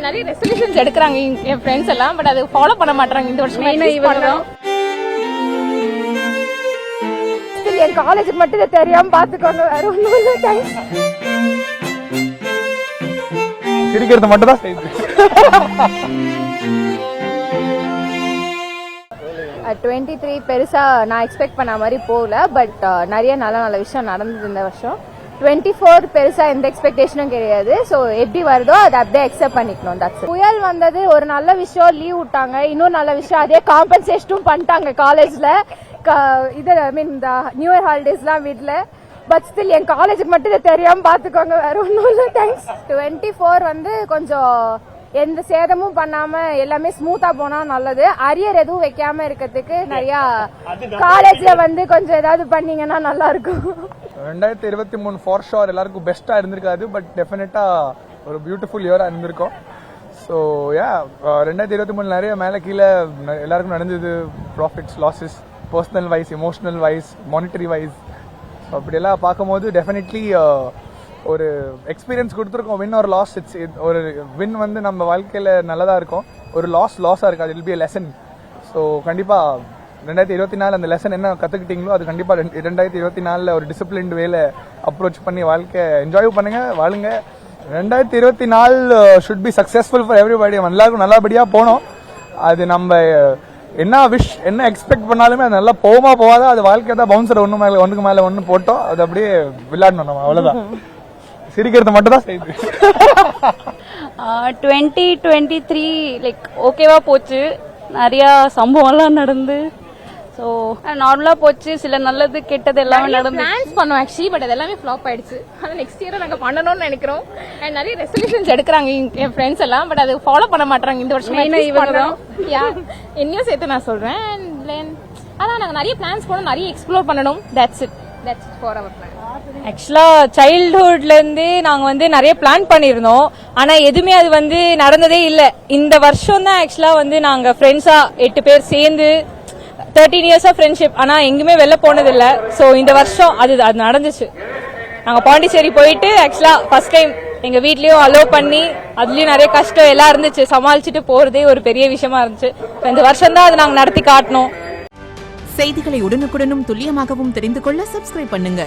நிறைய ரெசல்யூஷன்ஸ் எடுக்கிறாங்க என் ஃப்ரெண்ட்ஸ் எல்லாம். பட் அது ஃபாலோ பண்ண மாட்டாங்க இந்த வருஷம். என் காலேஜுக்கு மட்டும் தெரியாம பாத்துக்கோங்க, வேற ஒண்ணும் இல்ல. தேங்க்ஸ். சிரிக்கிறது மட்டும் தான் செய்யுது. 23 பெருசா நான் எக்ஸ்பெக்ட் பண்ண மாதிரி போகல. பட் நிறைய நல்ல நல்ல விஷயம் நடந்தது இந்த வருஷம். 24 பெருசா எந்த எக்ஸ்பெக்டேஷனும் கிடையாது. ஸோ எப்படி வருதோ அதை அப்படியே அக்செப்ட் பண்ணிக்கணும். தட்ஸ் புயல் வந்தது ஒரு நல்ல விஷயம், லீவ் விட்டாங்க. இன்னும் நல்ல விஷயம் அதே காம்பன்சேஷனும் பண்ணிட்டாங்க காலேஜ்ல. இது ஐ மீன் இந்த நியூ இயர் ஹாலிடேஸ்லாம் வீட்ல. பட் ஸ்டில் என் காலேஜுக்கு மட்டும் தெரியாம பாத்துக்கோங்க, வேற ஒன்றும் இல்லை. தேங்க்ஸ். 24 வந்து கொஞ்சம் எந்த சேதமும் பண்ணாம எல்லாமே ஸ்மூத்தா போனா நல்லது. அரியர் எதுவும் வைக்காம இருக்கிறதுக்கு நிறைய காலேஜ்ல வந்து கொஞ்சம் ஏதாவது பண்ணீங்கன்னா நல்லா இருக்கும். 2023 ஃபார் ஷோர் எல்லாருக்கும் பெஸ்டா இருந்திருக்காது. பட் டெஃபினட்டா ஒரு பியூட்டிஃபுல் இயரா இருந்திருக்கும். ஸோ 2023 நிறைய மேலே கீழே எல்லாருக்கும் நடந்தது. Profits, losses, personal wise, emotional wise, monetary wise. So அப்படியெல்லாம் பார்க்கும்போது டெஃபினெட்லி ஒரு எக்ஸ்பீரியன்ஸ் கொடுத்துருக்கோம். வின் ஒரு லாஸ். ஒரு வின் வந்து நம்ம வாழ்க்கையில் நல்லதாக இருக்கும், ஒரு லாஸாக இருக்காது. It will be a lesson. So கண்டிப்பாக 2024 அந்த லெசன் என்ன கற்றுக்கிட்டீங்களோ அது கண்டிப்பாக 2024 ஒரு டிசிப்ளின்டு வேல அப்ரோச் பண்ணி வாழ்க்கை என்ஜாய் பண்ணுங்க, வாழுங்க. 2024 should be successful for everybody. எல்லாருக்கும் நல்லபடியாக போனோம். அது நம்ம என்ன என்ன எக்ஸ்பெக்ட் பண்ணாலுமே அது நல்லா போகாதா, அது வாழ்க்கை தான் பவுன்சர் ஒன்றுக்கு மேலே ஒன்று போட்டோம். அது அப்படியே விளையாடணும் நம்ம, அவ்வளோதான். சிரிக்கிறது மட்டும் தான் செய்யுது. 2023 லைக் ஓகேவா போச்சு. நிறைய சம்பவம்லாம் நடந்து ஸோ நார்மலா போச்சு. சில நல்லது கெட்டது எல்லாமே நடந்து பிளான்ஸ் பண்ணோம் ஆக்சுவலி. பட் அது எல்லாமே ஃப்ளாப் ஆயிடுச்சு. அது நெக்ஸ்ட் இயர் நாங்க பண்ணணும்னு நினைக்கிறோம். நிறைய ரெசல்யூஷன்ஸ் எடுக்கிறாங்க என் ஃப்ரெண்ட்ஸ் எல்லாம். பட் அது ஃபாலோ பண்ண மாட்டாங்க இந்த வருஷம். என்னையும் சேர்த்து நான் சொல்றேன். அதான் நாங்க நிறைய பிளான்ஸ் பண்ணணும், நிறைய எக்ஸ்ப்ளோர் பண்ணணும். That's it for our plan. Actually சைல்ட்ஹுட்ல இருந்து நாங்க வந்து நிறைய பிளான் பண்ணிருந்தோம். ஆனா எதுவுமே அது வந்து நடந்ததே இல்ல. இந்த வருஷம் தான் ஆக்சுவலா வந்து நாங்க ஃப்ரெண்ட்ஸா 8 பேர் சேர்ந்து 13 இயர்ஸா ஃப்ரெண்ட்ஷிப். ஆனா எங்குமே வெளில போனது இல்ல. சோ இந்த வருஷம் அது நடந்துச்சு. நாங்க பாண்டிச்சேரி போயிட்டு ஆக்சுவலா ஃபர்ஸ்ட் டைம் எங்க வீட்லயும் அலோவ் பண்ணி அதுலயும் நிறைய கஷ்டம் எல்லாம் இருந்துச்சு. சமாளிச்சுட்டு போறதே ஒரு பெரிய விஷயமா இருந்துச்சு. இந்த வருஷம் தான் அதை நாங்க நடத்தி காட்டணும். செய்திகளை உடனுக்குடனும் துல்லியமாகவும் தெரிந்து கொள்ள சப்ஸ்கிரைப் பண்ணுங்க.